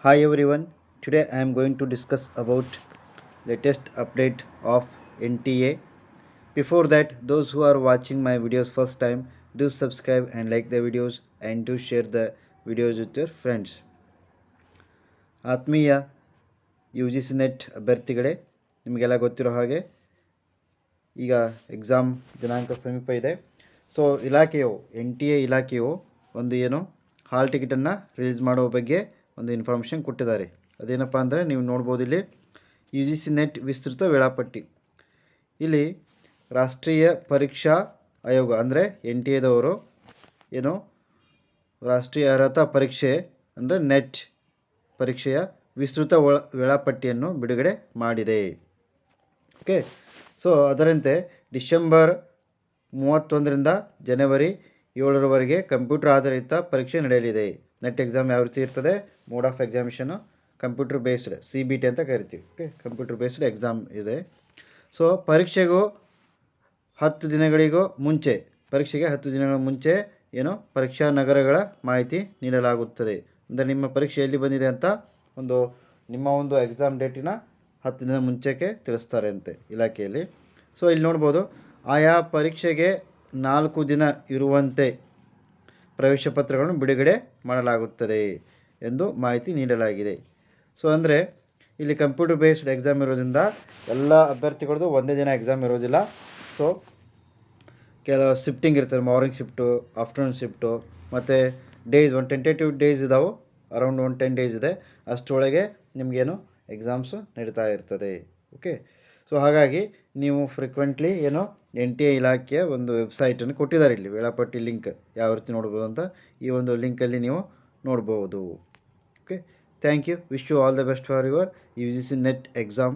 Hi everyone. Today I am going to discuss about latest update of NTA. Before that, those who are watching my videos first time, do subscribe and like the videos and do share the videos with your friends. ಆತ್ಮೀಯ U G C net ಅಭ್ಯರ್ಥಿಗಳೇ, ನಿಮಗೆಲ್ಲ ಗೊತ್ತಿರೋ ಹಾಗೆ ಈಗ exam ದಿನಾಂಕ ಸಮೀಪ ಇದೆ. So ಇಲಾಖೆಯು NTA ಇಲಾಖೆಯು ಒಂದು ಏನು ಹಾಲ್ ಟಿಕೆಟನ್ನು ರಿಲೀಸ್ ಮಾಡುವ ಬಗ್ಗೆ ಒಂದು ಇನ್ಫಾರ್ಮೇಷನ್ ಕೊಟ್ಟಿದ್ದಾರೆ. ಅದೇನಪ್ಪ ಅಂದರೆ ನೀವು ನೋಡ್ಬೋದು ಇಲ್ಲಿ ಯು ಜಿ ಸಿ ನೆಟ್ ವಿಸ್ತೃತ ವೇಳಾಪಟ್ಟಿ. ಇಲ್ಲಿ ರಾಷ್ಟ್ರೀಯ ಪರೀಕ್ಷಾ ಆಯೋಗ ಅಂದರೆ NTA ಏನು ರಾಷ್ಟ್ರೀಯ ಅರ್ಹತಾ ಪರೀಕ್ಷೆ ಅಂದರೆ ನೆಟ್ ಪರೀಕ್ಷೆಯ ವಿಸ್ತೃತ ವೇಳಾಪಟ್ಟಿಯನ್ನು ಬಿಡುಗಡೆ ಮಾಡಿದೆ. ಓಕೆ, ಸೊ ಅದರಂತೆ ಡಿಸೆಂಬರ್ 31ರಿಂದ ಜನವರಿ 7ರವರೆಗೆ ಕಂಪ್ಯೂಟರ್ ಆಧಾರಿತ ಪರೀಕ್ಷೆ ನಡೆಯಲಿದೆ. ನೆಟ್ ಎಕ್ಸಾಮ್ ಯಾವ ರೀತಿ ಇರ್ತದೆ? Mode of examination computer based CBT ಅಂತ ಕರಿತೀವಿ. ಓಕೆ, ಕಂಪ್ಯೂಟರ್ ಬೇಸ್ಡ್ ಎಕ್ಸಾಮ್ ಇದೆ. ಸೊ ಪರೀಕ್ಷೆಗೆ 10 ದಿನಗಳ ಮುಂಚೆ ಏನು ಪರೀಕ್ಷಾ ನಗರಗಳ ಮಾಹಿತಿ ನೀಡಲಾಗುತ್ತದೆ. ಅಂದರೆ ನಿಮ್ಮ ಪರೀಕ್ಷೆ ಎಲ್ಲಿ ಬಂದಿದೆ ಅಂತ ನಿಮ್ಮ ಒಂದು ಎಕ್ಸಾಮ್ ಡೇಟಿನ 10 ದಿನ ಮುಂಚೆಗೆ ತಿಳಿಸ್ತಾರೆ ಅಂತೆ ಇಲಾಖೆಯಲ್ಲಿ. ಸೊ ಇಲ್ಲಿ ನೋಡ್ಬೋದು, ಆಯಾ ಪರೀಕ್ಷೆಗೆ 4 ದಿನ ಇರುವಂತೆ ಪ್ರವೇಶ ಪತ್ರಗಳನ್ನು ಬಿಡುಗಡೆ ಮಾಡಲಾಗುತ್ತದೆ ಎಂದು ಮಾಹಿತಿ ನೀಡಲಾಗಿದೆ. ಸೊ ಅಂದರೆ ಇಲ್ಲಿ ಕಂಪ್ಯೂಟರ್ ಬೇಸ್ಡ್ ಎಕ್ಸಾಮ್ ಇರೋದ್ರಿಂದ ಎಲ್ಲ ಅಭ್ಯರ್ಥಿಗಳದ್ದು ಒಂದೇ ದಿನ ಎಕ್ಸಾಮ್ ಇರೋದಿಲ್ಲ. ಸೊ ಕೆಲವು ಶಿಫ್ಟಿಂಗ್ ಇರ್ತದೆ, ಮಾರ್ನಿಂಗ್ ಶಿಫ್ಟು, ಆಫ್ಟರ್ನೂನ್ ಶಿಫ್ಟು, ಮತ್ತು ಡೇಸ್ ಒಂದು ಟೆಂಟೇಟಿವ್ ಡೇಸ್ ಇದ್ದಾವೆ, ಅರೌಂಡ್ 10 ಡೇಸ್ ಇದೆ. ಅಷ್ಟರೊಳಗೆ ನಿಮಗೇನು ಎಕ್ಸಾಮ್ಸು ನಡೀತಾ ಇರ್ತದೆ. ಓಕೆ, ಸೊ ಹಾಗಾಗಿ ನೀವು ಫ್ರೀಕ್ವೆಂಟ್ಲಿ NTA ಇಲಾಖೆಯ ಒಂದು ವೆಬ್ಸೈಟನ್ನು ಕೊಟ್ಟಿದ್ದಾರೆ. ಇಲ್ಲಿ ವೇಳಾಪಟ್ಟಿ ಲಿಂಕ್ ಯಾವ ರೀತಿ ನೋಡ್ಬೋದು ಅಂತ ಈ ಒಂದು ಲಿಂಕಲ್ಲಿ ನೀವು ನೋಡ್ಬೋದು. Okay, thank you. Wish you all the best for your UGC net exam.